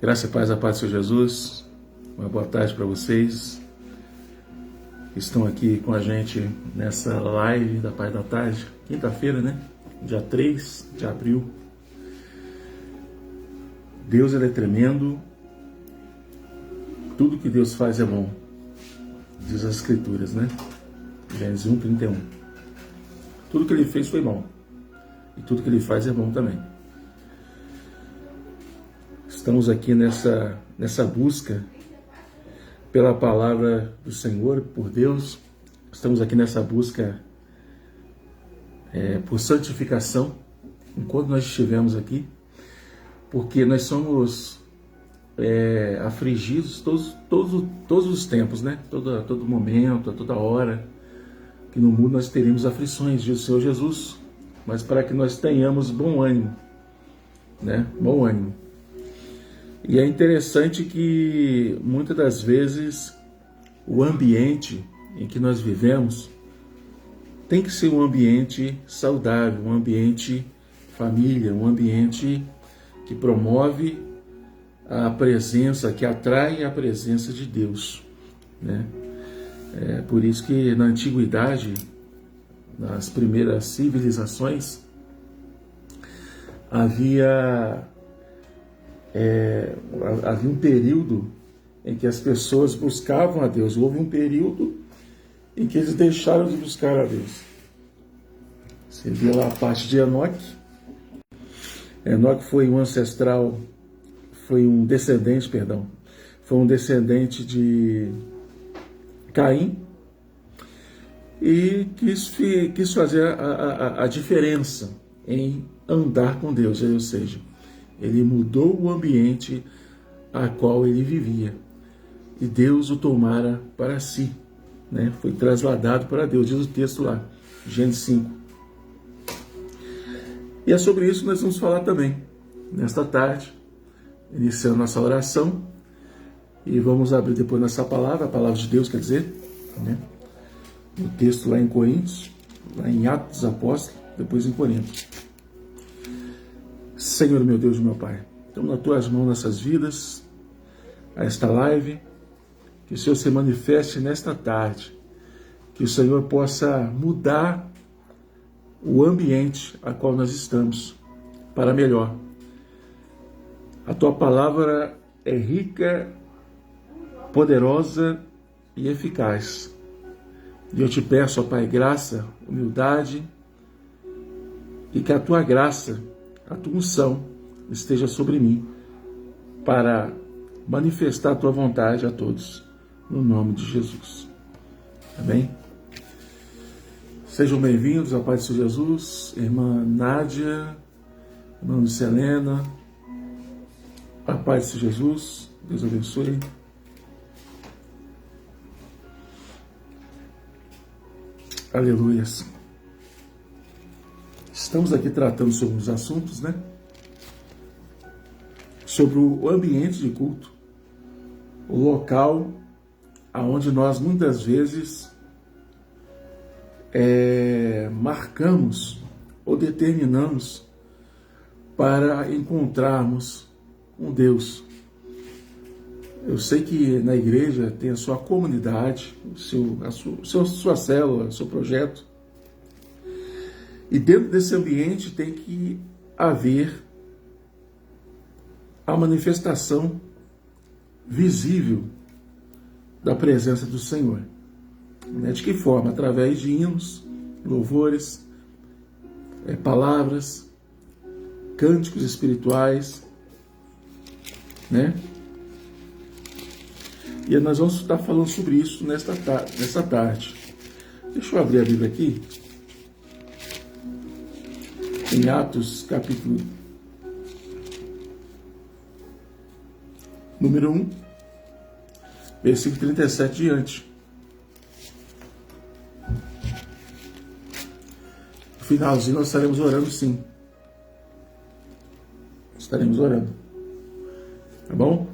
Graça e paz, a paz do Senhor Jesus. Uma boa tarde para vocês que estão aqui com a gente nessa live da Paz da Tarde, quinta-feira, né? Dia 3 de abril. Deus, ele é tremendo. Tudo que Deus faz é bom. Diz as Escrituras, né? Gênesis 1:31. Tudo que ele fez foi bom. E tudo que ele faz é bom também. Estamos aqui nessa busca pela palavra do Senhor, por Deus. Estamos aqui nessa busca por santificação, enquanto nós estivemos aqui, porque nós somos afligidos todos os tempos, né? Todo momento, a toda hora, que no mundo nós teremos aflições, diz o Senhor Jesus, mas para que nós tenhamos bom ânimo, né? Bom ânimo. E é interessante que muitas das vezes o ambiente em que nós vivemos tem que ser um ambiente saudável, um ambiente família, um ambiente que promove a presença, que atrai a presença de Deus, né? É por isso que na antiguidade, nas primeiras civilizações, havia um período em que as pessoas buscavam a Deus. Houve um período em que eles deixaram de buscar a Deus. Você vê lá a parte de Enoque. Enoque foi um ancestral, foi um descendente de Caim, e quis fazer a diferença em andar com Deus, ou seja, ele mudou o ambiente a qual ele vivia. E Deus o tomara para si, né? Foi trasladado para Deus, diz o texto lá, Gênesis 5. E é sobre isso que nós vamos falar também, nesta tarde, iniciando nossa oração. E vamos abrir depois nossa palavra, a palavra de Deus, quer dizer, né? O texto lá em Coríntios, lá em Atos dos Apóstolos, depois em Coríntios. Senhor, meu Deus e meu Pai, estamos nas Tuas mãos nossas vidas, a esta live, que o Senhor se manifeste nesta tarde, que o Senhor possa mudar o ambiente a qual nós estamos para melhor. A Tua palavra é rica, poderosa e eficaz. E eu te peço, ó Pai, graça, humildade, e que a Tua graça, a Tua unção esteja sobre mim para manifestar a Tua vontade a todos, no nome de Jesus. Amém? Sejam bem-vindos ao Pai do Senhor Jesus, irmã Nádia, irmã Lucelena, a paz do Senhor Jesus, Deus abençoe. Aleluias. Estamos aqui tratando sobre os assuntos, né? Sobre o ambiente de culto, o local aonde nós muitas vezes marcamos ou determinamos para encontrarmos um Deus. Eu sei que na igreja tem a sua comunidade, sua célula, o seu projeto. E dentro desse ambiente tem que haver a manifestação visível da presença do Senhor. De que forma? Através de hinos, louvores, palavras, cânticos espirituais, né? E nós vamos estar falando sobre isso nessa tarde. Deixa eu abrir a Bíblia aqui. Em Atos, capítulo número 1, versículo 37 diante. No finalzinho nós estaremos orando, sim. Estaremos orando. Tá bom?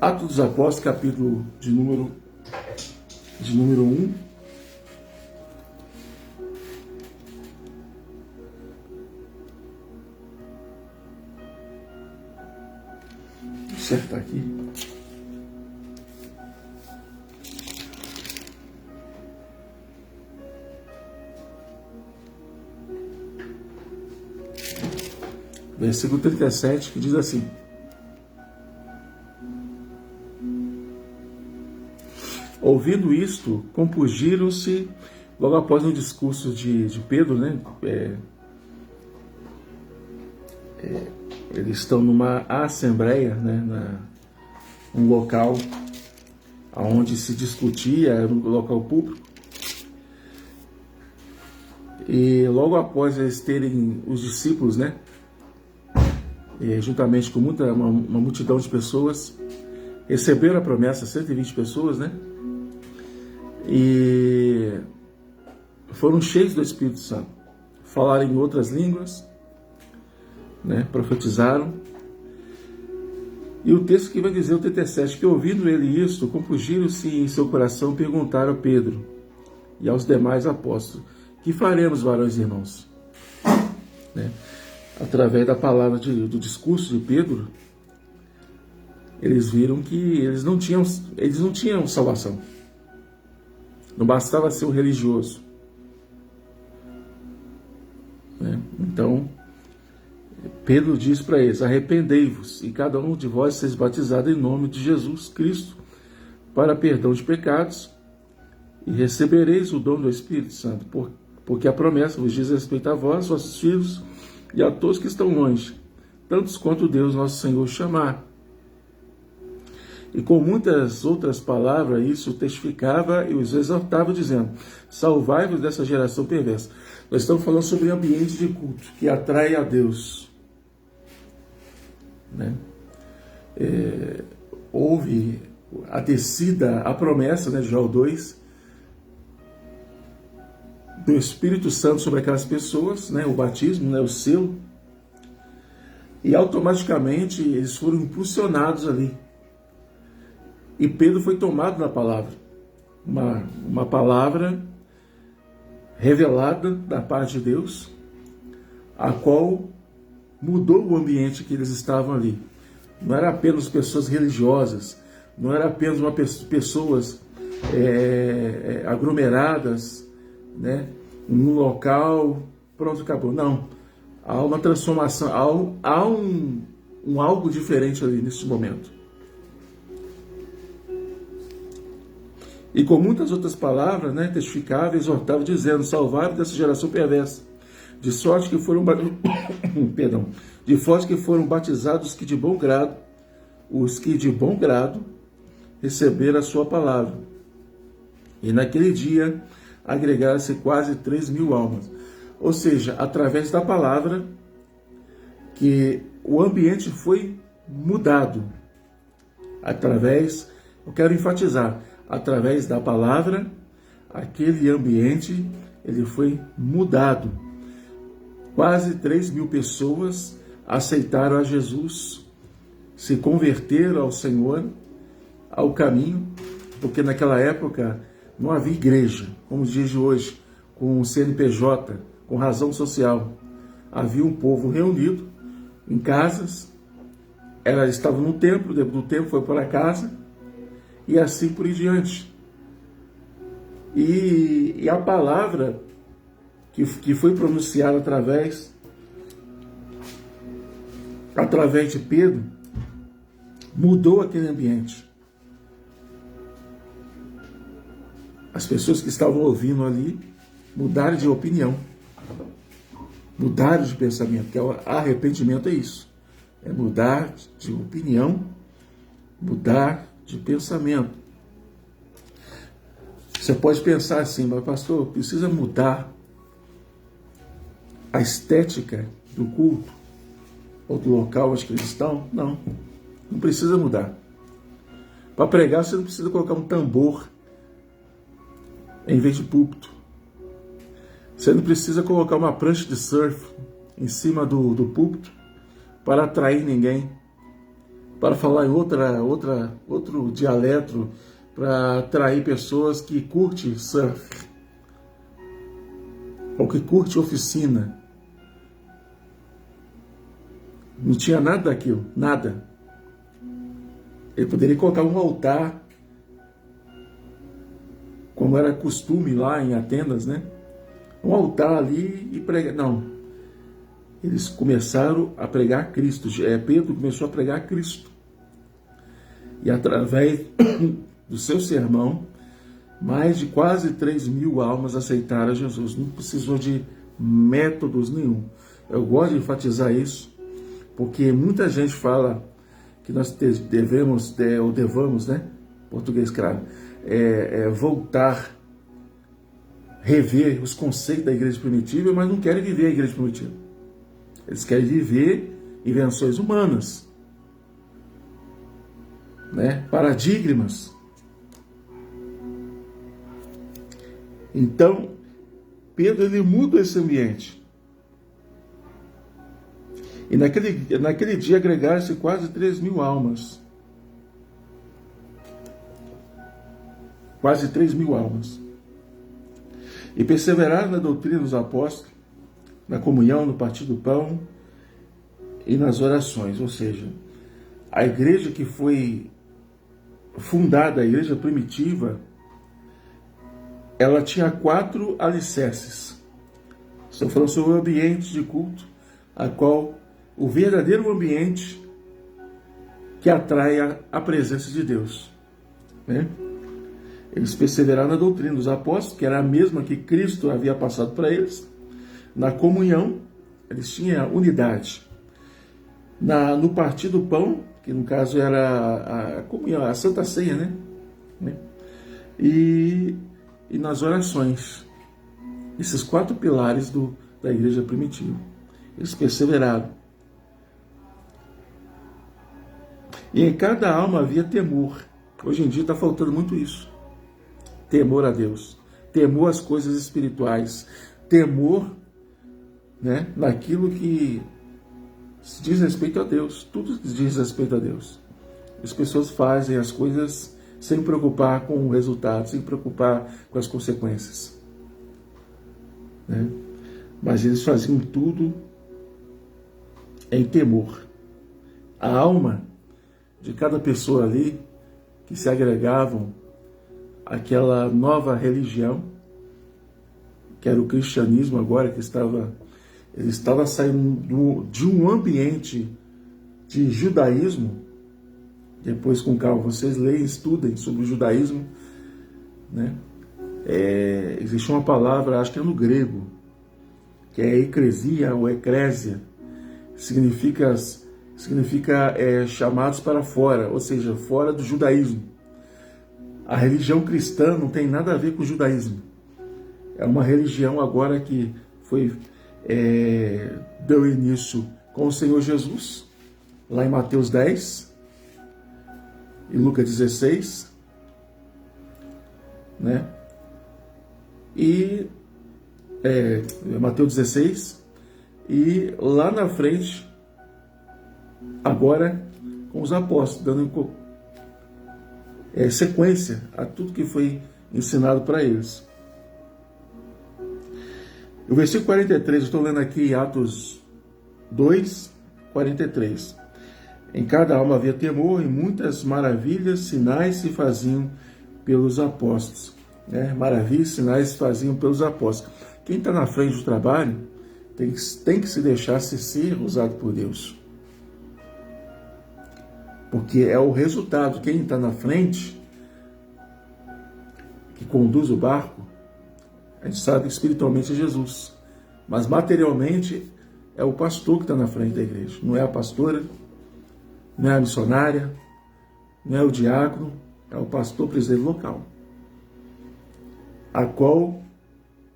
Atos dos Apóstolos, capítulo de número 1. Acertar aqui. Versículo 37, que diz assim: ouvindo isto, compungiram-se. Logo após o discurso de Pedro, né? Eles estão numa assembleia, né? Um local onde se discutia, um local público. E logo após eles terem os discípulos, né? Juntamente com uma multidão de pessoas, receberam a promessa, 120 pessoas, né? E foram cheios do Espírito Santo, falaram em outras línguas, né? Profetizaram. E o texto que vai dizer, o 37, que ouvindo ele isto, compungiram-se em seu coração, perguntaram a Pedro e aos demais apóstolos: que faremos, varões e irmãos? Né? Através da palavra do discurso de Pedro, eles viram que eles não tinham salvação. Não bastava ser um religioso. Né? Então, Pedro diz para eles: arrependei-vos e cada um de vós seja batizado em nome de Jesus Cristo para perdão de pecados e recebereis o dom do Espírito Santo, porque a promessa vos diz respeito a vós, vossos filhos e a todos que estão longe, tantos quanto Deus nosso Senhor chamar. E com muitas outras palavras isso testificava e os exortava, dizendo: salvai-vos dessa geração perversa. Nós estamos falando sobre ambiente de culto que atrai a Deus. Né? Houve a descida, a promessa, né, de Joel 2, do Espírito Santo sobre aquelas pessoas, né, o batismo, né, o selo, e automaticamente eles foram impulsionados ali. E Pedro foi tomado na palavra, uma palavra revelada da parte de Deus, a qual mudou o ambiente que eles estavam ali. Não era apenas pessoas religiosas, não era apenas pessoas aglomeradas, né, num local, pronto, acabou. Não, há uma transformação, há um algo diferente ali nesse momento. E com muitas outras palavras, né, testificava e exortava, dizendo: salvai-vos dessa geração perversa, de sorte que foram batizados os que de bom grado receberam a sua palavra. E naquele dia agregaram-se quase 3.000 almas. Ou seja, através da palavra que o ambiente foi mudado. Eu quero enfatizar, através da palavra, aquele ambiente ele foi mudado. Quase 3.000 pessoas aceitaram a Jesus, se converteram ao Senhor, ao caminho, porque naquela época não havia igreja, como diz hoje, com CNPJ, com razão social. Havia um povo reunido em casas, estavam no templo, do templo foi para casa, e assim por diante. E a palavra que foi pronunciada através de Pedro mudou aquele ambiente. As pessoas que estavam ouvindo ali mudaram de opinião, mudaram de pensamento, que arrependimento é isso, é mudar de opinião, mudar de pensamento. Você pode pensar assim: mas pastor, precisa mudar a estética do culto ou do local onde eles estão? Não precisa mudar. Para pregar você não precisa colocar um tambor em vez de púlpito. Você não precisa colocar uma prancha de surf em cima do púlpito para atrair ninguém, para falar em outro dialeto, para atrair pessoas que curtem surf ou que curtem oficina. Não tinha nada daquilo, nada. Ele poderia colocar um altar, como era costume lá em Atenas, né? Um altar ali e pregar. Não. Eles começaram a pregar Cristo. Pedro começou a pregar Cristo. E através do seu sermão, mais de quase 3.000 almas aceitaram Jesus. Não precisou de métodos nenhum. Eu gosto de enfatizar isso, porque muita gente fala que nós devemos, né? Português claro, voltar, rever os conceitos da igreja primitiva, mas não querem viver a igreja primitiva. Eles querem viver invenções humanas, né? Paradigmas. Então, Pedro, ele muda esse ambiente. E naquele dia agregaram-se quase 3.000 almas. Quase 3.000 almas. E perseveraram na doutrina dos apóstolos, na comunhão, no partir do pão e nas orações. Ou seja, a igreja que foi fundada, a igreja primitiva, ela tinha 4 alicerces. Estou falando sobre o ambiente de culto, a qual o verdadeiro ambiente que atrai a presença de Deus, né? Eles perseveraram na doutrina dos apóstolos, que era a mesma que Cristo havia passado para eles. Na comunhão, eles tinham unidade. No partir do pão, que no caso era a comunhão, a Santa Ceia, né? E nas orações. Esses 4 pilares da igreja primitiva. Eles perseveraram. E em cada alma havia temor. Hoje em dia está faltando muito isso. Temor a Deus. Temor às coisas espirituais. Temor, né, naquilo que diz respeito a Deus. Tudo que diz respeito a Deus. As pessoas fazem as coisas sem preocupar com o resultado, sem preocupar com as consequências, né? Mas eles faziam tudo em temor. A alma de cada pessoa ali que se agregavam àquela nova religião, que era o cristianismo agora, ele estava saindo de um ambiente de judaísmo. Depois, com calma, vocês leem, estudem sobre o judaísmo, né? Existe uma palavra, acho que é no grego, que é eclesia ou eclésia, significa chamados para fora, ou seja, fora do judaísmo. A religião cristã não tem nada a ver com o judaísmo. É uma religião agora que deu início com o Senhor Jesus, lá em Mateus 10 e Lucas 16, né? E Mateus 16, e lá na frente, agora com os apóstolos, dando sequência a tudo que foi ensinado para eles. O versículo 43, eu estou lendo aqui Atos 2, 43. Em cada alma havia temor e muitas maravilhas, sinais se faziam pelos apóstolos. Né? Maravilhas, sinais se faziam pelos apóstolos. Quem está na frente do trabalho tem que se deixar ser usado por Deus. Porque é o resultado. Quem está na frente, que conduz o barco, a gente sabe que espiritualmente é Jesus. Mas materialmente é o pastor que está na frente da igreja. Não é a pastora, não é a missionária, não é o diácono, é o pastor presidente local, a qual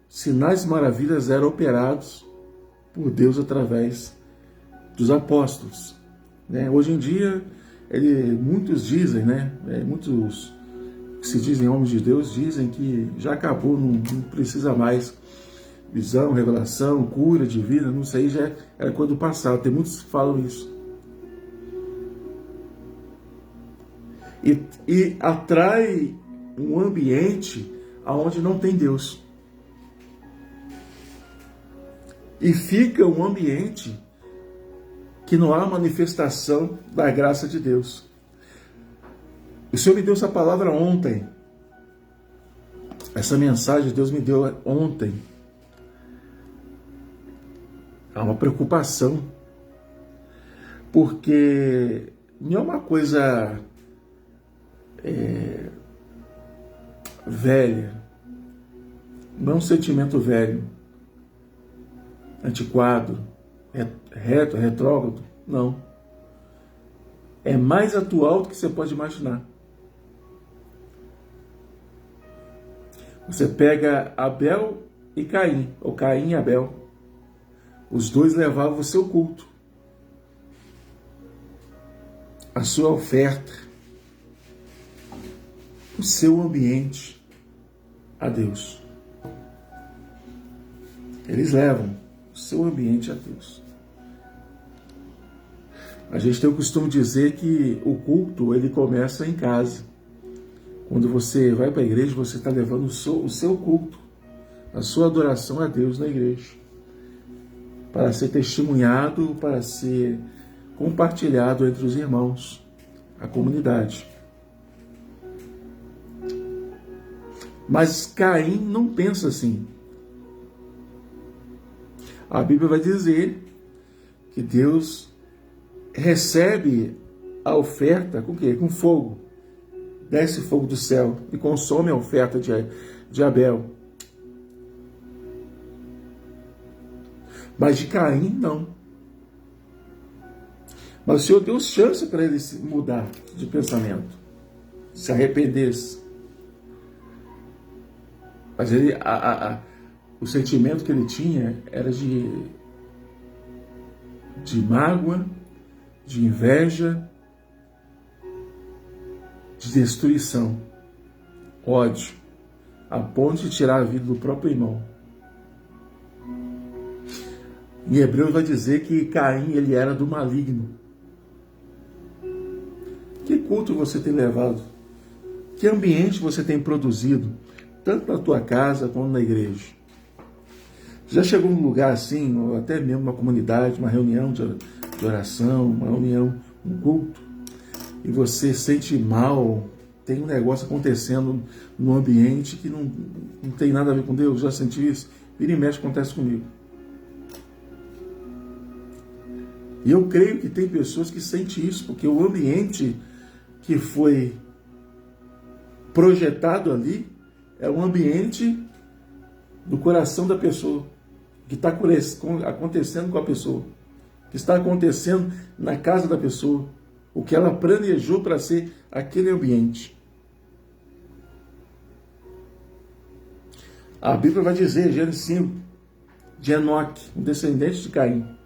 sinais e maravilhas eram operados por Deus através dos apóstolos. Né? Hoje em dia, muitos dizem, né? Muitos que se dizem homens de Deus dizem que já acabou, não precisa mais visão, revelação, cura divina, não sei, já era coisa do passado. Tem muitos que falam isso. E atrai um ambiente onde não tem Deus. E fica um ambiente que não há manifestação da graça de Deus. O Senhor me deu essa palavra ontem. Essa mensagem Deus me deu ontem. Há uma preocupação. Porque não é uma coisa velha. Não é um sentimento velho, antiquado, retrógrado. Não. É mais atual do que você pode imaginar. Você pega Abel e Caim, ou Caim e Abel. Os dois levavam o seu culto, a sua oferta, o seu ambiente a Deus. Eles levam o seu ambiente a Deus. A gente tem o costume de dizer que o culto ele começa em casa. Quando você vai para a igreja, você está levando o seu culto, a sua adoração a Deus na igreja, para ser testemunhado, para ser compartilhado entre os irmãos, a comunidade. Mas Caim não pensa assim. A Bíblia vai dizer que Deus recebe a oferta com o quê? Com fogo. Desce fogo do céu e consome a oferta de Abel. Mas de Caim, não. Mas o Senhor deu chance para ele mudar de pensamento, se arrependesse. Mas ele, o sentimento que ele tinha era de mágoa, de inveja, de destruição, ódio, a ponto de tirar a vida do próprio irmão. Em Hebreus vai dizer que Caim ele era do maligno. Que culto você tem levado? Que ambiente você tem produzido, tanto na tua casa quanto na igreja? Já chegou num lugar assim, ou até mesmo uma comunidade, uma reunião de oração, uma reunião, um culto, e você sente mal, tem um negócio acontecendo no ambiente que não tem nada a ver com Deus? Já senti isso? Vira e mexe, acontece comigo. E eu creio que tem pessoas que sentem isso, porque o ambiente que foi projetado ali é um ambiente do coração da pessoa, que está acontecendo com a pessoa, que está acontecendo na casa da pessoa, o que ela planejou para ser aquele ambiente. A Bíblia vai dizer, Gênesis 5, de Enoque, um descendente de Caim.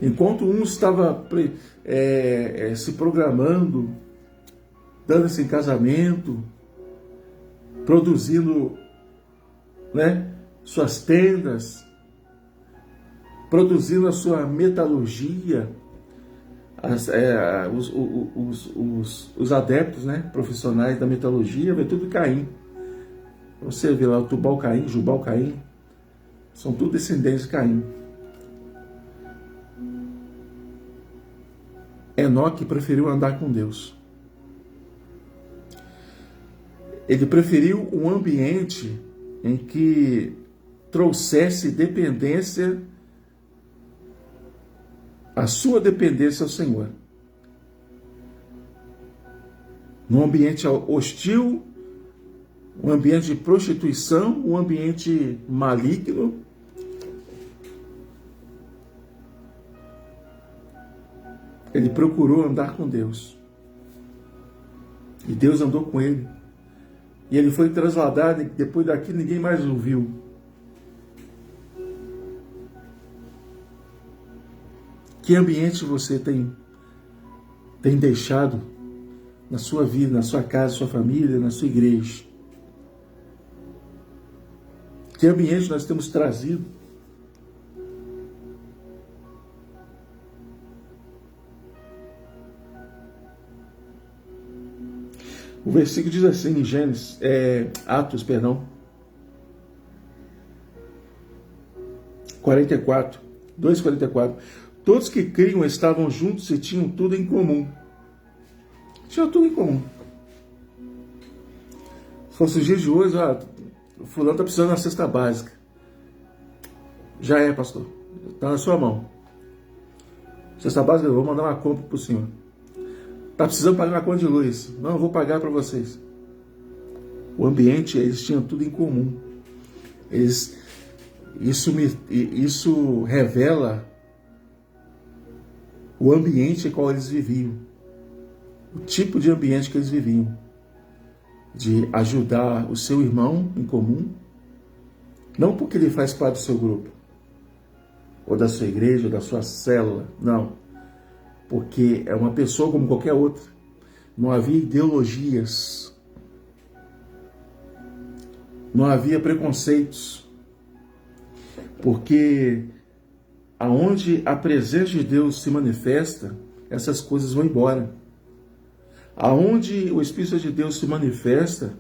Enquanto um estava se programando, dando-se em casamento, produzindo, suas tendas, produzindo a sua metalurgia, os adeptos, profissionais da metalurgia, vê tudo Caim. Você vê lá o Tubal-Caim, Jubal-Caim, são tudo descendentes de Caim. Enoque preferiu andar com Deus. Ele preferiu um ambiente em que trouxesse dependência, a sua dependência ao Senhor. Num ambiente hostil, um ambiente de prostituição, um ambiente maligno, ele procurou andar com Deus. E Deus andou com ele. E ele foi trasladado, e depois daquilo ninguém mais o viu. Que ambiente você tem deixado na sua vida, na sua casa, na sua família, na sua igreja? Que ambiente nós temos trazido? O versículo diz assim em Gênesis, Atos, 44, 2:44. Todos que criam estavam juntos e tinham tudo em comum. Tinham tudo em comum. Se fosse os dias de hoje, o fulano está precisando da cesta básica. Já é, pastor. Está na sua mão. Cesta básica, eu vou mandar uma compra para o senhor. Está precisando pagar uma conta de luz. Não, eu vou pagar para vocês. O ambiente, eles tinham tudo em comum. Isso revela o ambiente em qual eles viviam. O tipo de ambiente que eles viviam. De ajudar o seu irmão em comum. Não porque ele faz parte do seu grupo. Ou da sua igreja, ou da sua célula. Não. Porque é uma pessoa como qualquer outra. Não havia ideologias. Não havia preconceitos. Porque aonde a presença de Deus se manifesta, essas coisas vão embora. Aonde o Espírito de Deus se manifesta,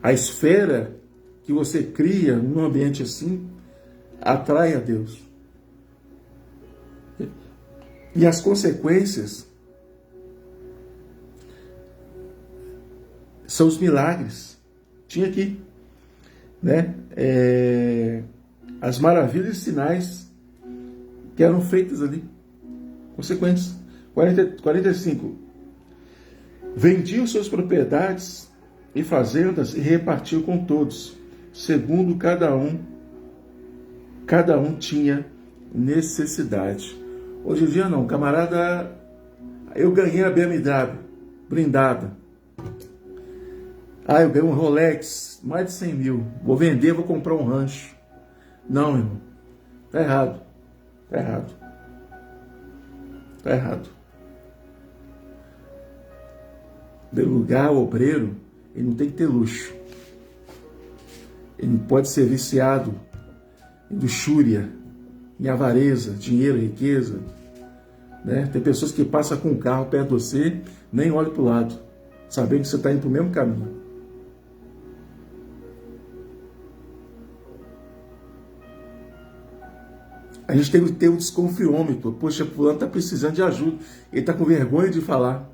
a esfera que você cria num ambiente assim, atrai a Deus. E as consequências são os milagres. Tinha aqui, né? As maravilhas e sinais que eram feitas ali. Consequências. 45. Vendiam suas propriedades e fazendas e repartiu com todos, segundo cada um tinha necessidade. Hoje em dia não, camarada, eu ganhei a BMW blindada. Eu ganhei um Rolex, mais de 100 mil, vou vender, vou comprar um rancho. Não, irmão, tá errado, tá errado, tá errado. De lugar, o obreiro, ele não tem que ter luxo. Ele não pode ser viciado em luxúria, em avareza, dinheiro, riqueza. Né? Tem pessoas que passam com um carro perto de você, nem olham para o lado, sabendo que você está indo para o mesmo caminho. A gente tem que ter um desconfiômetro. Poxa, fulano está precisando de ajuda. Ele está com vergonha de falar.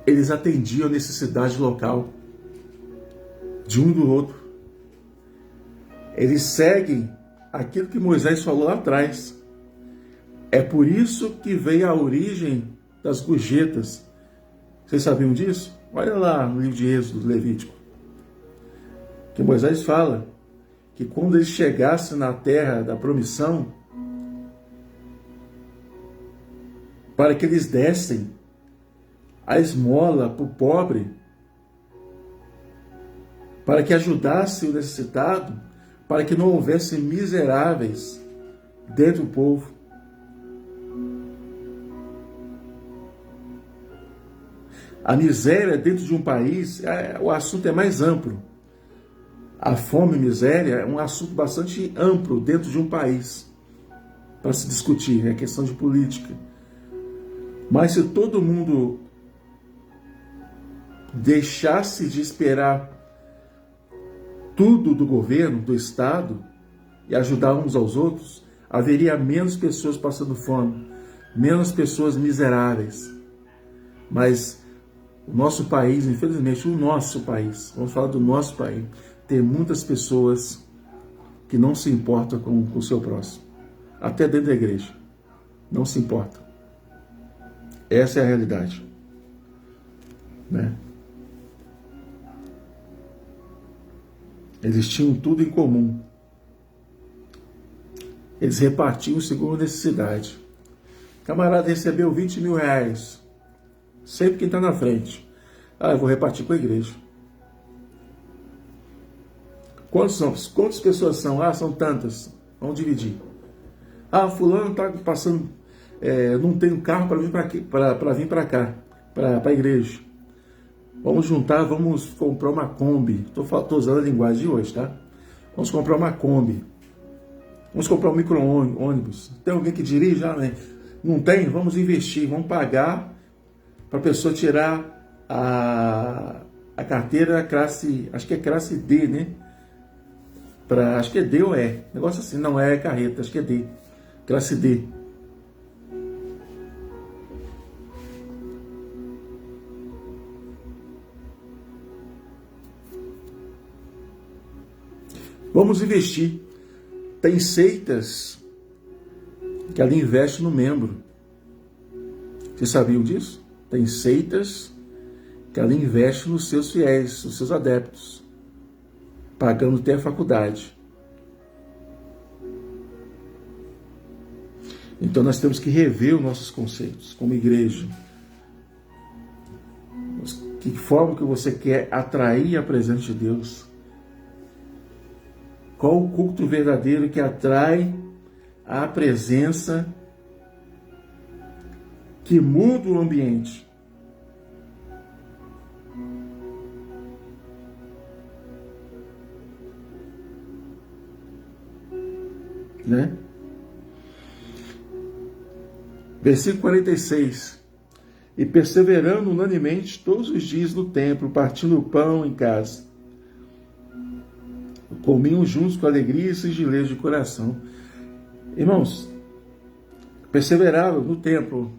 Eles atendiam a necessidade local de um do outro. Eles seguem aquilo que Moisés falou lá atrás. É por isso que veio a origem das gorjetas. Vocês sabiam disso? Olha lá no livro de Êxodo, Levítico. Que Moisés fala que quando eles chegassem na terra da promissão, para que eles dessem a esmola para o pobre, para que ajudasse o necessitado, para que não houvesse miseráveis dentro do povo. A miséria dentro de um país, o assunto é mais amplo. A fome e miséria é um assunto bastante amplo dentro de um país para se discutir, é questão de política. Mas se todo mundo deixasse de esperar tudo do governo, do Estado, e ajudar uns aos outros, haveria menos pessoas passando fome, menos pessoas miseráveis. Mas o nosso país, infelizmente, vamos falar do nosso país, tem muitas pessoas que não se importam com o seu próximo. Até dentro da igreja. Não se importam. Essa é a realidade. Né? Eles tinham tudo em comum. Eles repartiam segundo a necessidade. O camarada recebeu 20 mil reais. Sempre quem está na frente. Eu vou repartir com a igreja. Quantas pessoas são? São tantas. Vamos dividir. Fulano está passando, não tem um carro para vir para cá, para a igreja. Vamos juntar, vamos comprar uma Kombi. Estou usando a linguagem de hoje, tá? Vamos comprar uma Kombi. Vamos comprar um micro-ônibus. Tem alguém que dirige? Não tem? Vamos investir, vamos pagar para a pessoa tirar a carteira classe, acho que é classe D, né? acho que é D ou E, negócio assim, não é carreta, acho que é D, classe D. Vamos investir. Tem seitas que ela investe no membro. Vocês sabiam disso? Tem seitas que ela investe nos seus fiéis, nos seus adeptos, pagando até a faculdade. Então nós temos que rever os nossos conceitos como igreja. Que forma que você quer atrair a presença de Deus? Qual o culto verdadeiro que atrai a presença, que muda o ambiente? Né? Versículo 46. E perseverando unanimemente todos os dias no templo, partindo o pão em casa, comiam juntos com alegria e singeleza de coração. Irmãos, perseveravam no templo,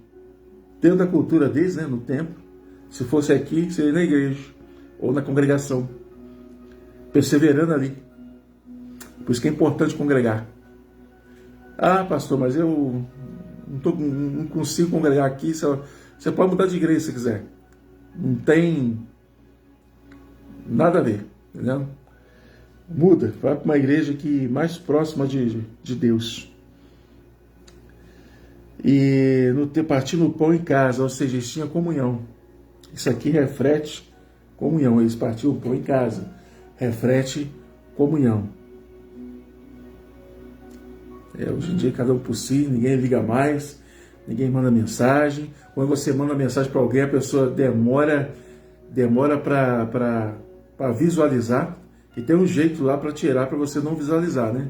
dentro da cultura deles, né, no templo. Se fosse aqui, seria na igreja ou na congregação, perseverando ali. Por isso que é importante congregar. Ah, pastor, mas eu não consigo congregar aqui. Você pode mudar de igreja se quiser. Não tem nada a ver, entendeu? Muda, vai para uma igreja que mais próxima de Deus. E partindo o pão em casa, ou seja, eles tinham comunhão. Isso aqui reflete comunhão. Eles partiam o pão em casa, reflete comunhão. Hoje em dia, cada um por si, ninguém liga mais, ninguém manda mensagem. Quando você manda mensagem para alguém, a pessoa demora para visualizar. E tem um jeito lá para tirar, para você não visualizar, né?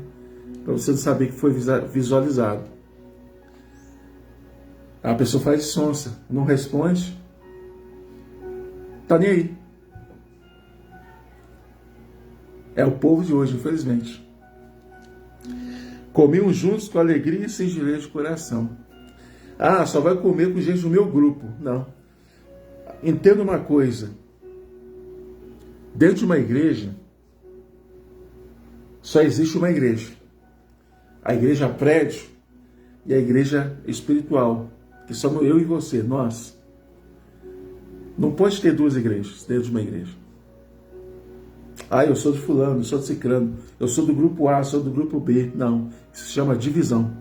Para você não saber que foi visualizado. A pessoa faz de sonsa, não responde, tá nem aí. É o povo de hoje, infelizmente. Comiam juntos com alegria e singeleza de coração. Ah, só vai comer com gente do meu grupo. Não. Entenda uma coisa. Dentro de uma igreja, só existe uma igreja. A igreja prédio e a igreja espiritual, que somos eu e você, nós. Não pode ter duas igrejas dentro de uma igreja. Ah, eu sou de fulano, eu sou de ciclano, eu sou do grupo A, eu sou do grupo B. Não, isso se chama divisão.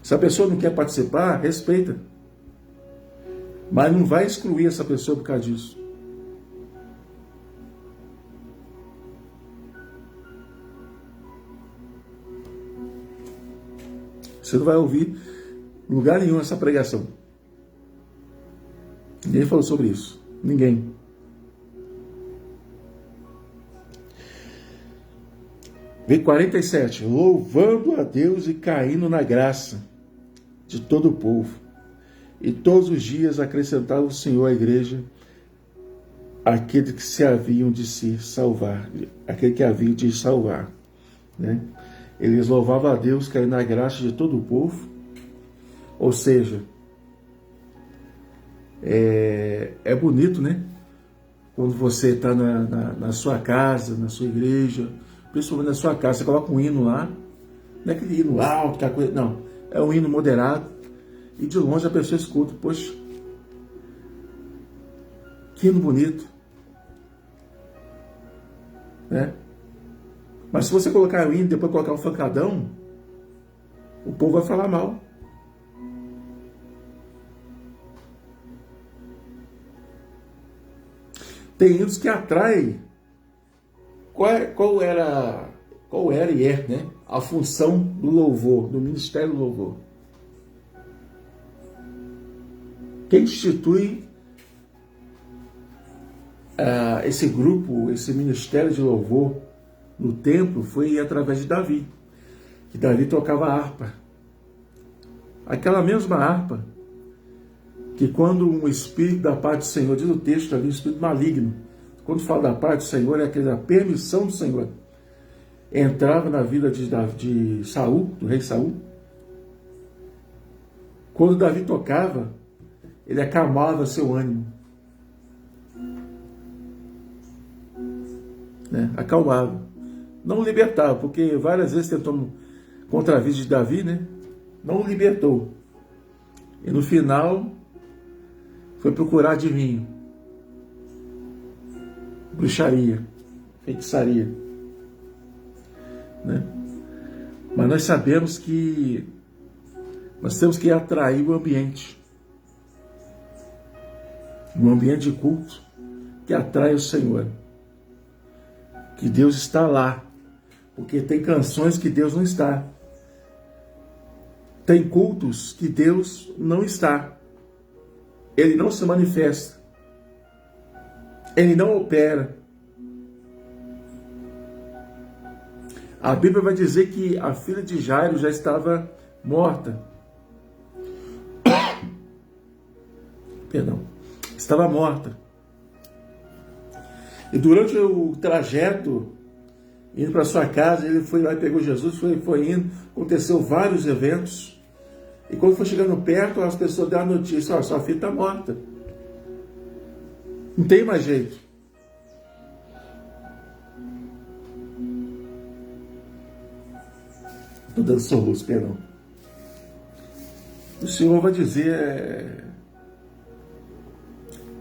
Se a pessoa não quer participar, respeita. Mas não vai excluir essa pessoa por causa disso. Você não vai ouvir em lugar nenhum essa pregação. Ninguém falou sobre isso. Ninguém. Vem 47. Louvando a Deus e caindo na graça de todo o povo. E todos os dias acrescentava o Senhor à igreja aqueles que se haviam de se salvar. Aquele que havia de salvar. Né? Eles louvavam a Deus, caindo na graça de todo o povo. Ou seja, é bonito, né? Quando você está na sua casa, na sua igreja, principalmente na sua casa, você coloca um hino lá, não é aquele hino alto, coisa, não, é um hino moderado, e de longe a pessoa escuta, poxa, que hino bonito, né? Mas se você colocar o hino e depois colocar um pancadão, o povo vai falar mal. Tem hinos que atraem. Qual era e é, né, a função do louvor, do ministério do louvor? Quem institui esse grupo, esse ministério de louvor no templo foi através de Davi. Que Davi tocava harpa. Aquela mesma harpa que quando um espírito da parte do Senhor, diz o texto ali, um espírito maligno, Quando fala da parte do Senhor, é aquela permissão do Senhor. Entrava na vida de Saul, do rei Saul. Quando Davi tocava, ele acalmava seu ânimo. Né? Acalmava. Não libertava, porque várias vezes tentou contra a vida de Davi, né? Não o libertou. E no final, foi procurar adivinho. Bruxaria, feitiçaria. Né? Mas nós sabemos que nós temos que atrair o ambiente. Um ambiente de culto que atrai o Senhor. Que Deus está lá. Porque tem canções que Deus não está. Tem cultos que Deus não está. Ele não se manifesta. Ele não opera. A Bíblia vai dizer que a filha de Jairo já estava morta. Perdão. Estava morta. E durante o trajeto, indo para sua casa, ele foi lá e pegou Jesus, foi indo, aconteceu vários eventos. E quando foi chegando perto, as pessoas deram a notícia: ó, sua filha está morta. Não tem mais jeito. Estou dando soluço, perdão. O Senhor vai dizer,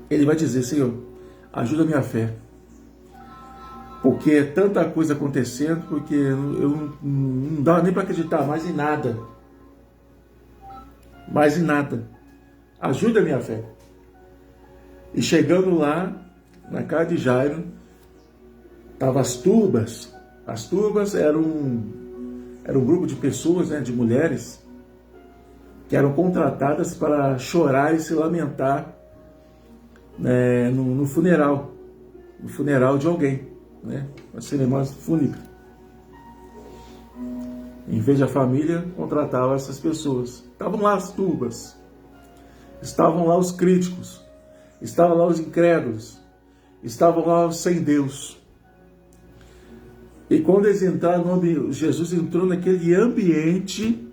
Ele vai dizer: Senhor, ajuda a minha fé. Porque é tanta coisa acontecendo, porque eu não dá nem para acreditar mais em nada. Mais em nada. Ajuda a minha fé. E chegando lá, na casa de Jairo, estavam as turbas. As turbas eram um grupo de pessoas, né, de mulheres, que eram contratadas para chorar e se lamentar, né, no funeral de alguém, né, uma cerimônia fúnebre. Em vez de a família, contratava essas pessoas. Estavam lá as turbas, estavam lá os críticos, estavam lá os incrédulos, estavam lá os sem Deus. E quando eles entraram, Jesus entrou naquele ambiente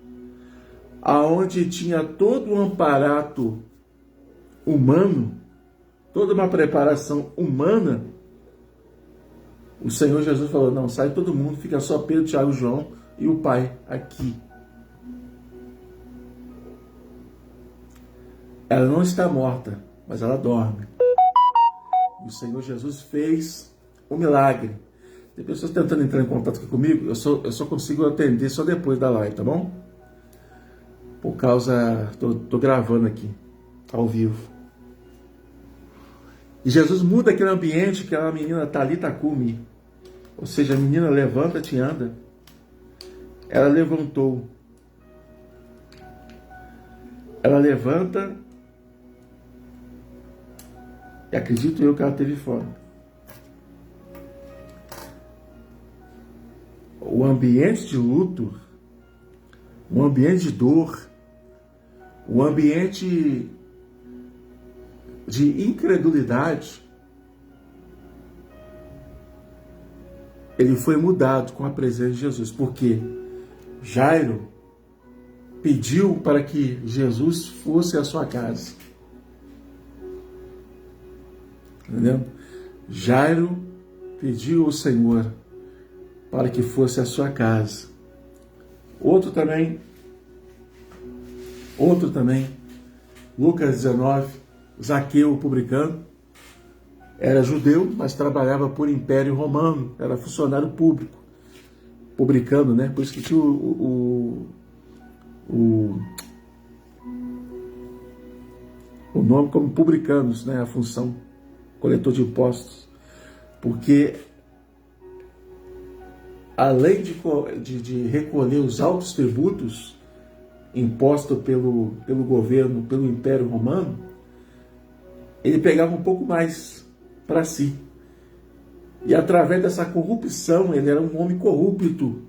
aonde tinha todo um aparato humano, toda uma preparação humana. O Senhor Jesus falou: não, sai todo mundo, fica só Pedro, Tiago, João e o Pai aqui. Ela não está morta, mas ela dorme. E o Senhor Jesus fez um milagre. Tem pessoas tentando entrar em contato aqui comigo, eu só consigo atender só depois da live, tá bom? Por causa, tô gravando aqui, ao vivo. E Jesus muda aquele ambiente, que aquela menina Talita Cumi, ou seja, a menina levanta-te e anda. Ela levantou. Ela levanta, e acredito eu que ela teve fome. O ambiente de luto, o ambiente de dor, o ambiente de incredulidade, ele foi mudado com a presença de Jesus. Porque Jairo pediu para que Jesus fosse à sua casa. Entendeu? Jairo pediu ao Senhor para que fosse à sua casa. Outro também, Lucas 19, Zaqueu, o publicano, era judeu, mas trabalhava por Império Romano, era funcionário público, publicano, né? Por isso que tinha o nome como publicanos, né? A função, coletor de impostos, porque além de recolher os altos tributos impostos pelo governo, pelo Império Romano, ele pegava um pouco mais para si. E através dessa corrupção, ele era um homem corrupto.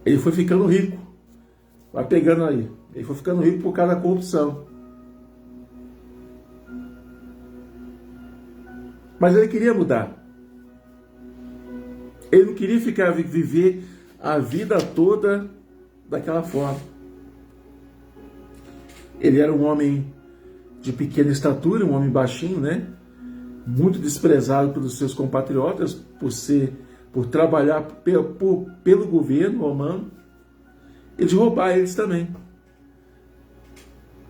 Ele foi ficando rico. Vai pegando aí. Ele foi ficando rico por causa da corrupção. Mas ele queria mudar. Ele não queria viver a vida toda daquela forma. Ele era um homem de pequena estatura, um homem baixinho, né? Muito desprezado pelos seus compatriotas por trabalhar pelo governo romano e de roubar eles também,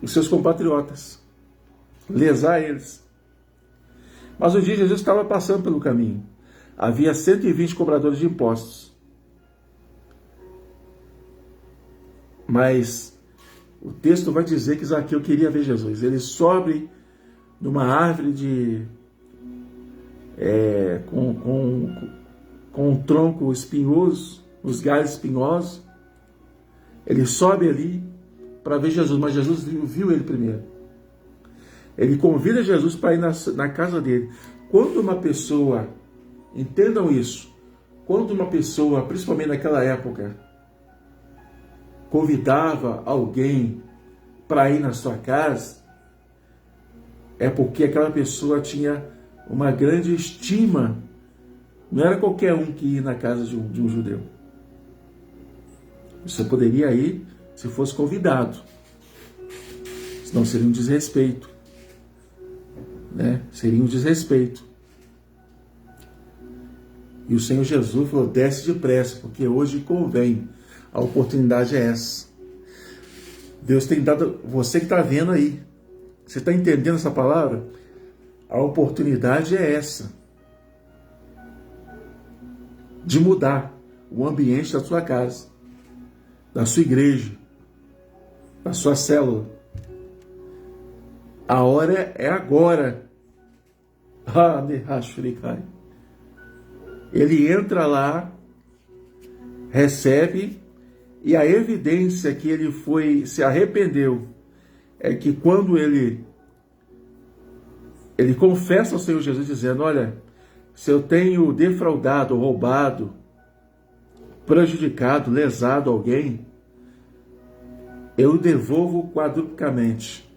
os seus compatriotas, lesar eles. Mas um dia Jesus estava passando pelo caminho. Havia 120 cobradores de impostos. Mas o texto vai dizer que Zaqueu queria ver Jesus. Ele sobe numa árvore com um tronco espinhoso, os galhos espinhosos. Ele sobe ali para ver Jesus, mas Jesus viu ele primeiro. Ele convida Jesus para ir na casa dele. Quando uma pessoa, entendam isso, quando uma pessoa, principalmente naquela época, convidava alguém para ir na sua casa, é porque aquela pessoa tinha uma grande estima. Não era qualquer um que ia na casa de um judeu. Você poderia ir se fosse convidado, senão seria um desrespeito, né? Seria um desrespeito. E o Senhor Jesus falou: desce depressa, porque hoje convém. A oportunidade é essa. Deus tem dado, você que está vendo aí, você está entendendo essa palavra? A oportunidade é essa, de mudar o ambiente da sua casa, da sua igreja, da sua célula. A hora é agora. Ele entra lá, recebe, e a evidência que ele se arrependeu é que quando ele confessa ao Senhor Jesus dizendo: olha, se eu tenho defraudado, roubado, prejudicado, lesado alguém, eu devolvo quadruplicamente,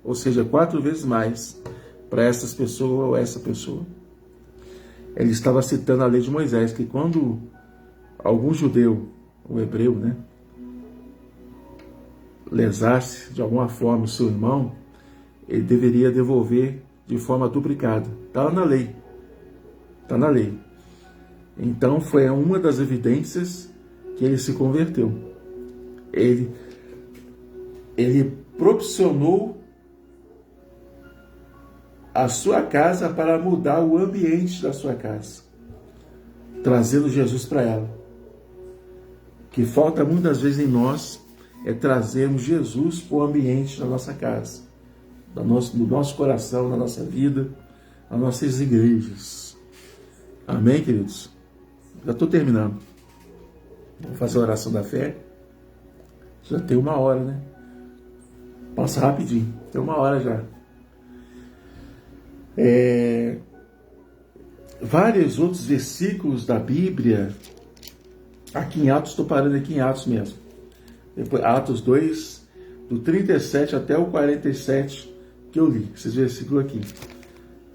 ou seja, 4 vezes mais para essas pessoas ou essa pessoa. Ele estava citando a lei de Moisés, que quando algum judeu, ou hebreu, né, lesasse de alguma forma o seu irmão, ele deveria devolver de forma duplicada. Está na lei. Está na lei. Então foi uma das evidências que ele se converteu. Ele proporcionou a sua casa para mudar o ambiente da sua casa, trazendo Jesus para ela. O que falta muitas vezes em nós é trazermos Jesus para o ambiente da nossa casa, do nosso coração, da nossa vida, das nossas igrejas. Amém, queridos? Já estou terminando. Vou fazer a oração da fé. Já tem 1 hora, né? Passa rapidinho. Tem 1 hora já. Vários outros versículos da Bíblia. Aqui em Atos, estou parando aqui em Atos mesmo. Depois, Atos 2, do 37 até o 47, que eu li, esses versículos aqui.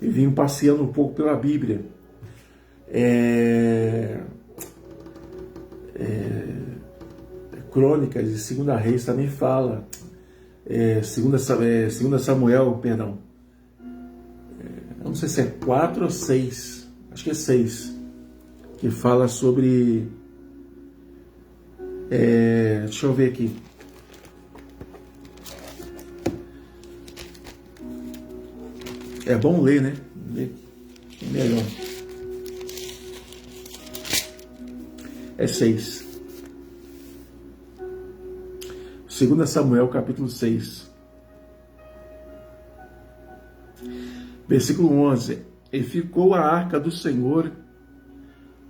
E vim passeando um pouco pela Bíblia. Crônicas e 2 Reis também fala. 2 Samuel, perdão. Eu não sei se é 4 ou 6. Acho que é 6. Que fala sobre... deixa eu ver aqui. É bom ler, né? Ler melhor. É 6. 2 Samuel, capítulo 6. Versículo 11. E ficou a arca do Senhor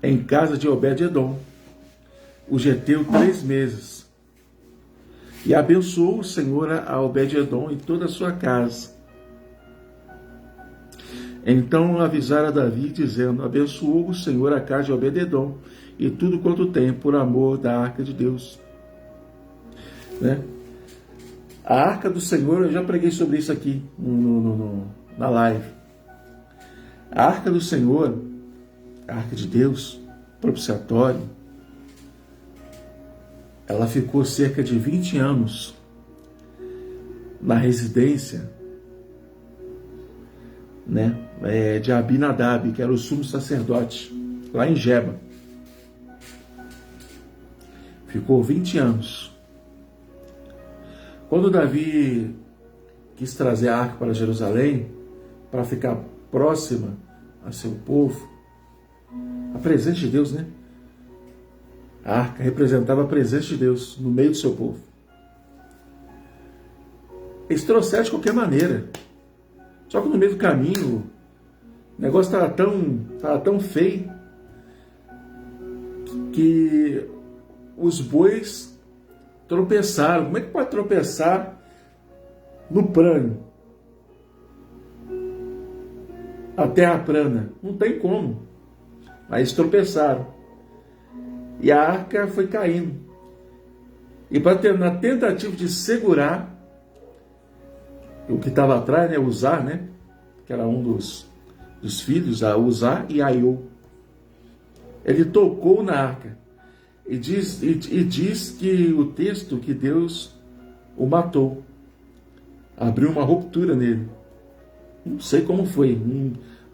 em casa de Obed-edom, o geteu, 3 meses. E abençoou o Senhor a Obed-edom e toda a sua casa. Então avisaram a Davi, dizendo: abençoou o Senhor a casa de Obed-edom e tudo quanto tem, por amor da arca de Deus. Né? A arca do Senhor, eu já preguei sobre isso aqui na live. A arca do Senhor, a arca de Deus, propiciatório, ela ficou cerca de 20 anos na residência, né, de Abinadab, que era o sumo sacerdote, lá em Geba. Ficou 20 anos. Quando Davi quis trazer a arca para Jerusalém, para ficar próxima a seu povo, a presença de Deus, né? A arca representava a presença de Deus no meio do seu povo. Eles trouxeram de qualquer maneira. Só que no meio do caminho, o negócio estava tão feio que os bois tropeçaram. Como é que pode tropeçar no plano? A terra plana. Não tem como. Mas tropeçaram. E a arca foi caindo. E na tentativa de segurar o que estava atrás, né, Uzá, né, que era um dos filhos, a Uzá e Aiô, ele tocou na arca. E diz que o texto que Deus o matou. Abriu uma ruptura nele. Não sei como foi.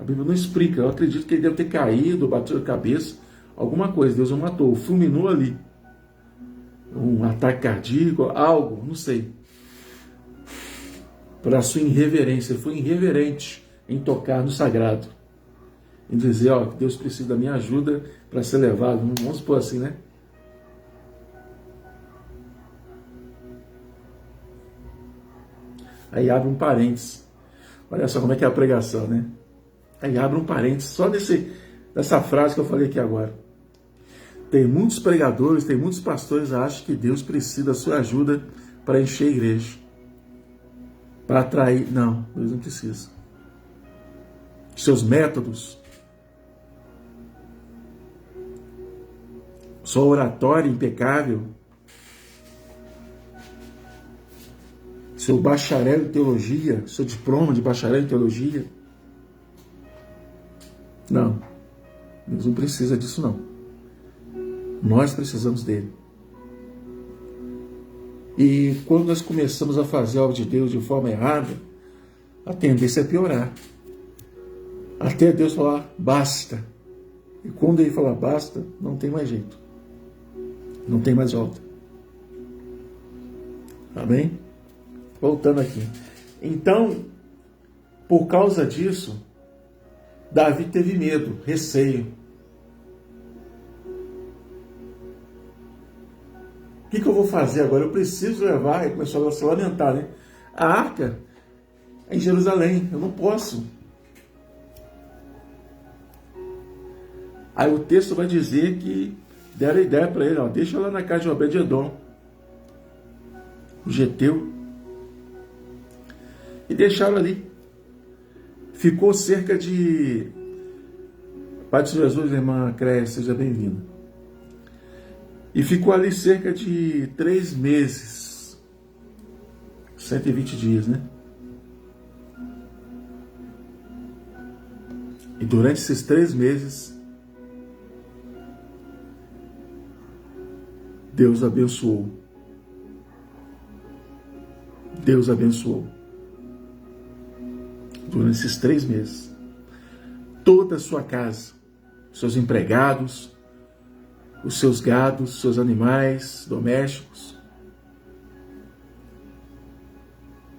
A Bíblia não explica. Eu acredito que ele deve ter caído, bateu a cabeça, alguma coisa. Deus o matou. Fulminou ali. Um ataque cardíaco, algo, não sei. Para a sua irreverência. Ele foi irreverente em tocar no sagrado. Em dizer, ó, que Deus precisa da minha ajuda para ser levado. Vamos supor assim, né? Aí abre um parênteses. Olha só como é que é a pregação, né? Aí abre um parênteses só dessa frase que eu falei aqui agora. Tem muitos pregadores, tem muitos pastores que acham que Deus precisa da sua ajuda para encher a igreja. Para atrair. Não, Deus não precisa. Seus métodos, sua oratória impecável, seu bacharel em teologia, seu diploma de bacharel em teologia. Não, Deus não precisa disso não. Nós precisamos dele. E quando nós começamos a fazer a obra de Deus de forma errada, a tendência é piorar. Até Deus falar, basta. E quando ele falar basta, não tem mais jeito. Não tem mais volta. Amém? Voltando aqui. Então, por causa disso, Davi teve medo, receio. O que eu vou fazer agora? Eu preciso levar, ele começou a se lamentar, né? A arca é em Jerusalém, eu não posso. Aí o texto vai dizer que deram a ideia para ele, ó, deixa lá na casa de Obed-edom, o geteu, e deixaram ali. Ficou cerca de... Pai de Jesus, irmã Créia, seja bem-vinda. E ficou ali cerca de 3 meses. 120 dias, né? E durante esses 3 meses, Deus abençoou. Deus abençoou. Durante esses 3 meses. Toda a sua casa, seus empregados, os seus gados, seus animais domésticos,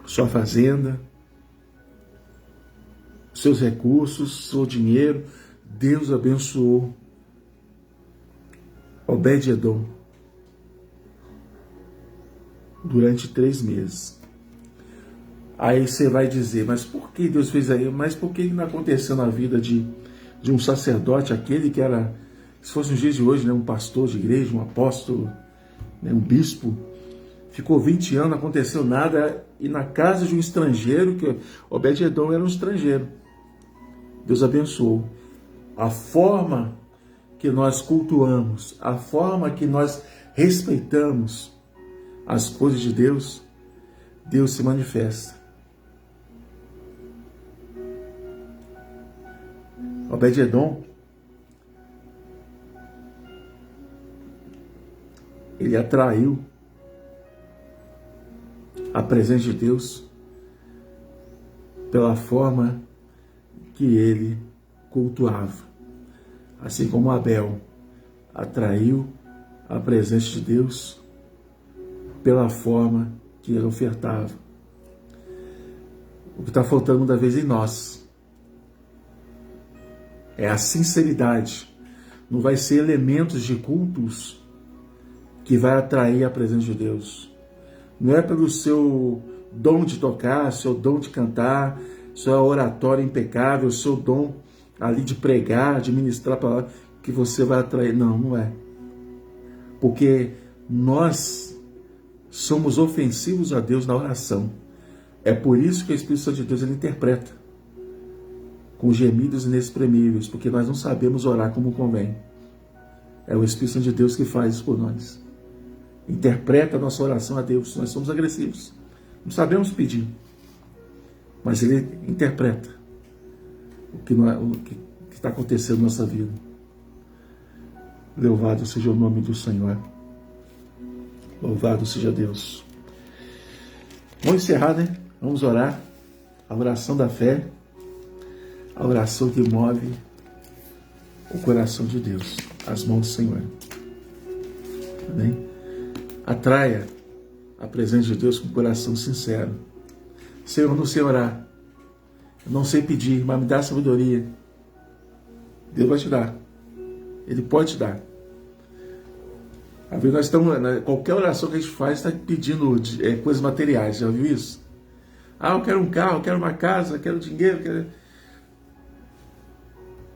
sua fazenda, seus recursos, seu dinheiro, Deus abençoou Obed-edom durante 3 meses. Aí você vai dizer, mas por que Deus fez aí? Mas por que não aconteceu na vida de um sacerdote, aquele que era, se fosse nos dias de hoje, né, um pastor de igreja, um apóstolo, né, um bispo, ficou 20 anos, não aconteceu nada, e na casa de um estrangeiro, que Obed-edom era um estrangeiro, Deus abençoou. A forma que nós cultuamos, a forma que nós respeitamos as coisas de Deus, Deus se manifesta. Obed-edom, ele atraiu a presença de Deus pela forma que ele cultuava. Assim como Abel atraiu a presença de Deus pela forma que ele ofertava. O que está faltando muitas vezes em nós é a sinceridade. Não vai ser elementos de cultos que vai atrair a presença de Deus. Não é pelo seu dom de tocar, seu dom de cantar, sua oratória impecável, seu dom ali de pregar, de ministrar a palavra, que você vai atrair. Não, não é. Porque nós somos ofensivos a Deus na oração. É por isso que o Espírito Santo de Deus ele interpreta com gemidos inexprimíveis, porque nós não sabemos orar como convém. É o Espírito Santo de Deus que faz isso por nós. Interpreta a nossa oração a Deus. Nós somos agressivos. Não sabemos pedir. Mas Ele interpreta o que está acontecendo na nossa vida. Louvado seja o nome do Senhor. Louvado seja Deus. Vamos encerrar, né? Vamos orar. A oração da fé. A oração que move o coração de Deus. As mãos do Senhor. Amém? Atraia a presença de Deus com o coração sincero. Senhor, eu não sei orar. Eu não sei pedir, mas me dá sabedoria. Deus vai te dar. Ele pode te dar. Nós estamos, qualquer oração que a gente faz está pedindo coisas materiais. Já viu isso? Ah, eu quero um carro, eu quero uma casa, eu quero dinheiro. Quero...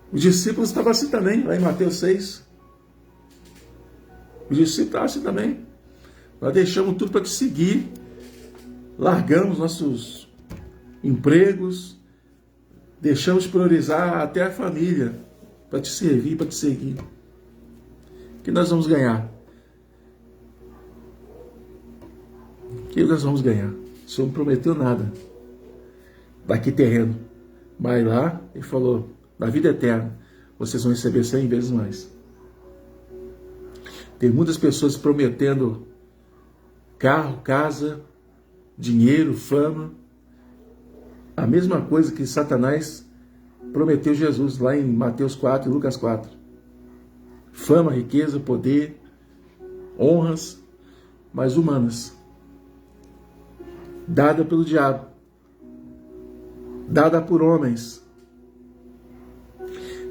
Os discípulos estavam assim também, lá em Mateus 6. Os discípulos estavam assim também. Nós deixamos tudo para te seguir. Largamos nossos empregos. Deixamos de priorizar até a família para te servir, para te seguir. O que nós vamos ganhar? O que nós vamos ganhar? O Senhor não prometeu nada. Daqui terreno. Mas lá, Ele falou, na vida eterna, vocês vão receber 100 vezes mais. Tem muitas pessoas prometendo carro, casa, dinheiro, fama. A mesma coisa que Satanás prometeu Jesus lá em Mateus 4 e Lucas 4. Fama, riqueza, poder, honras, mas humanas. Dada pelo diabo. Dada por homens.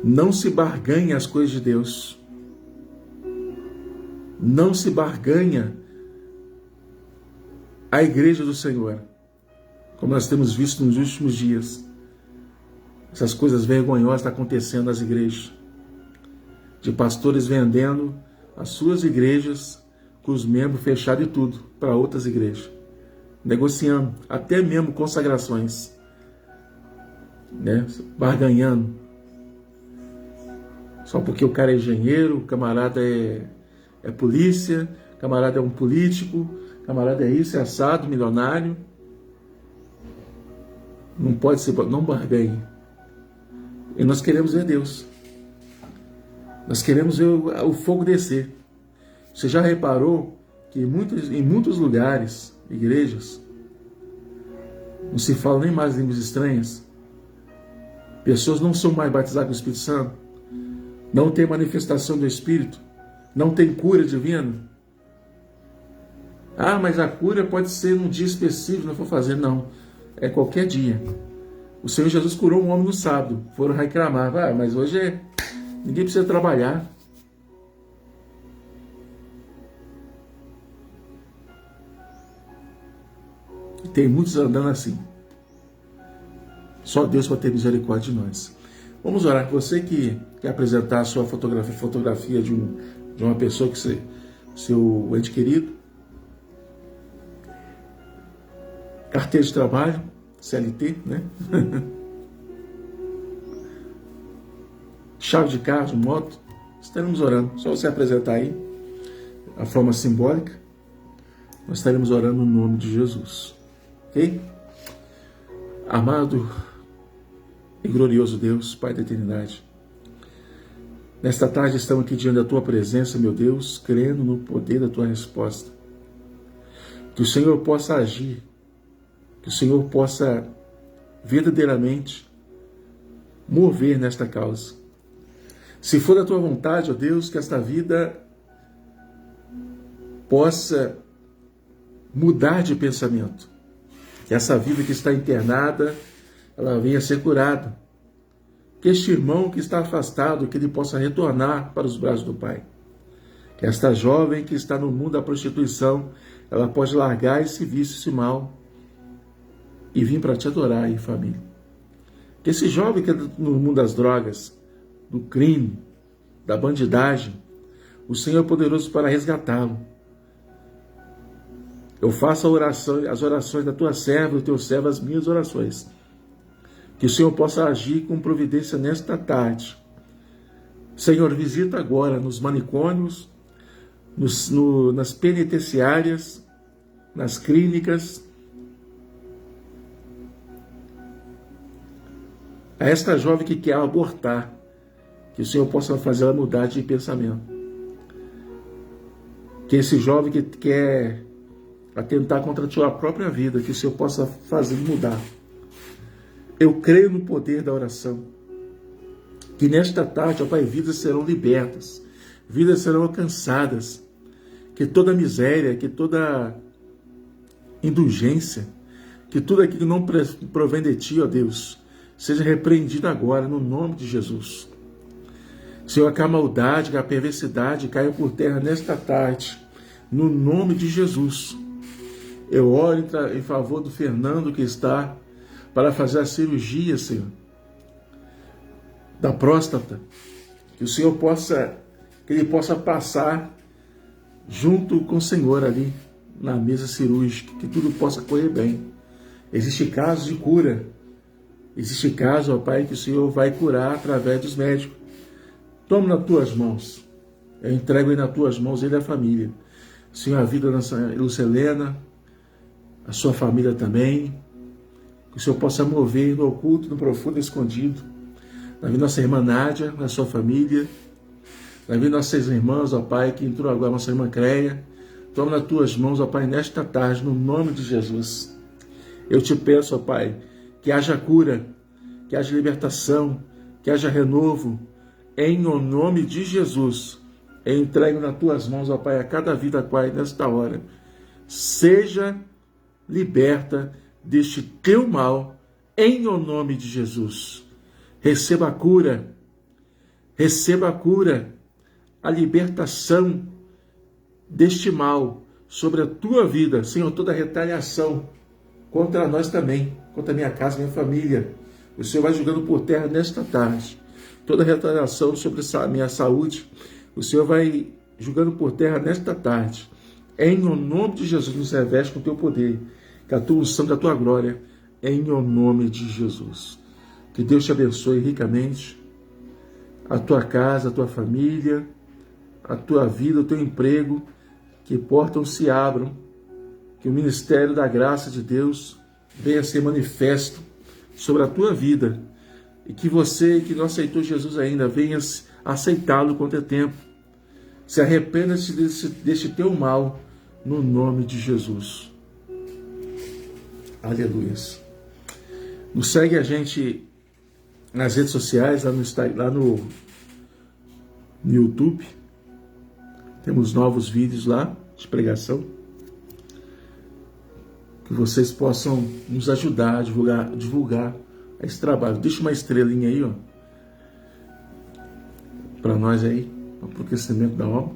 Não se barganha as coisas de Deus. Não se barganha a igreja do Senhor, como nós temos visto nos últimos dias. Essas coisas vergonhosas estão acontecendo nas igrejas, de pastores vendendo as suas igrejas com os membros fechados e tudo, para outras igrejas, negociando, até mesmo consagrações, né? Barganhando, só porque o cara é engenheiro, o camarada é polícia, o camarada é um político, camarada é isso, é assado, milionário. Não pode ser, não barganhe. E nós queremos ver Deus. Nós queremos ver o fogo descer. Você já reparou que em muitos lugares, igrejas, não se fala nem mais línguas estranhas? Pessoas não são mais batizadas com o Espírito Santo? Não tem manifestação do Espírito? Não tem cura divina? Ah, mas a cura pode ser num dia específico, não vou fazer. Não, é qualquer dia. O Senhor Jesus curou um homem no sábado. Foram reclamar. Ah, mas hoje ninguém precisa trabalhar. E tem muitos andando assim. Só Deus vai ter misericórdia de nós. Vamos orar. Você que quer apresentar a sua fotografia de uma pessoa que seu ente querido, carteira de trabalho, CLT, né? Chave de carro, de moto, estaremos orando. Só você apresentar aí a forma simbólica. Nós estaremos orando no nome de Jesus. Ok? Amado e glorioso Deus, Pai da eternidade, Nesta tarde estamos aqui diante da Tua presença, meu Deus, crendo no poder da Tua resposta. Que o Senhor possa agir, que o Senhor possa verdadeiramente mover nesta causa. Se for da Tua vontade, ó Deus, que esta vida possa mudar de pensamento. Que essa vida que está internada, ela venha a ser curada. Que este irmão que está afastado, que ele possa retornar para os braços do Pai. Que esta jovem que está no mundo da prostituição, ela pode largar esse vício, esse mal, e vir para te adorar aí, família. Que esse jovem que é no mundo das drogas, do crime, da bandidagem, o Senhor é poderoso para resgatá-lo. Eu faço as orações da tua serva, do teu servo, as minhas orações. Que o Senhor possa agir com providência nesta tarde. Senhor, visita agora nos manicômios, nas penitenciárias, nas clínicas. A esta jovem que quer abortar, que o Senhor possa fazer ela mudar de pensamento. Que esse jovem que quer atentar contra a tua própria vida, que o Senhor possa fazer mudar. Eu creio no poder da oração. Que nesta tarde, ó Pai, vidas serão libertas, vidas serão alcançadas. Que toda miséria, que toda indulgência, que tudo aquilo que não provém de Ti, ó Deus, seja repreendido agora, no nome de Jesus. Senhor, que a maldade, que a perversidade caia por terra nesta tarde, no nome de Jesus. Eu oro em favor do Fernando, que está para fazer a cirurgia, Senhor, da próstata. Que o Senhor que ele possa passar junto com o Senhor ali, na mesa cirúrgica, que tudo possa correr bem. Existe casos de cura. Existe caso, ó Pai, que o Senhor vai curar através dos médicos. Toma nas tuas mãos. Eu entrego aí nas tuas mãos ele e a família. Senhor, a vida da Lucelena, a sua família também. Que o Senhor possa mover no oculto, no profundo, escondido. Na vida da nossa irmã Nádia, na sua família. Na vida das nossas irmãs, ó Pai, que entrou agora, nossa irmã Creia. Toma nas tuas mãos, ó Pai, nesta tarde, no nome de Jesus. Eu te peço, ó Pai, que haja cura, que haja libertação, que haja renovo, em o nome de Jesus. Eu entrego nas tuas mãos, ó Pai, a cada vida, Pai, nesta hora. Seja liberta deste teu mal, em o nome de Jesus. Receba a cura, a libertação deste mal sobre a tua vida, Senhor, toda retaliação contra nós também, contra a minha casa, minha família. O Senhor vai jogando por terra nesta tarde. Toda retaliação sobre a minha saúde, o Senhor vai jogando por terra nesta tarde. Em o nome de Jesus, nos reveste com o teu poder, que a tua unção da tua glória, em o nome de Jesus. Que Deus te abençoe ricamente, a tua casa, a tua família, a tua vida, o teu emprego, que portas se abram, que o ministério da graça de Deus venha a ser manifesto sobre a tua vida, e que você que não aceitou Jesus ainda venha aceitá-lo quanto é tempo. Se arrependa deste teu mal, no nome de Jesus. Aleluia. Nos segue a gente nas redes sociais, lá no YouTube. Temos novos vídeos lá de pregação. Que vocês possam nos ajudar a divulgar esse trabalho. Deixa uma estrelinha aí, ó, para nós aí, para o crescimento da obra.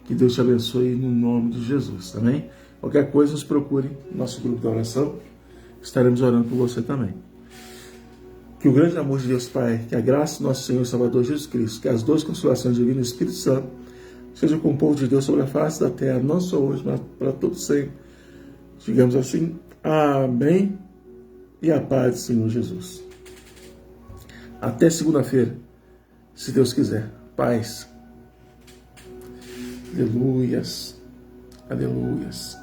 Que Deus te abençoe no nome de Jesus, amém? Qualquer coisa, nos procure no nosso grupo de oração. Estaremos orando por você também. Que o grande amor de Deus Pai, que a graça do nosso Senhor e Salvador Jesus Cristo, que as duas consolações divinas do Espírito Santo, seja com o povo de Deus sobre a face da terra, não só hoje, mas para todos sempre. Digamos assim, amém, e a paz do Senhor Jesus. Até segunda-feira, se Deus quiser. Paz. Aleluias. Aleluias.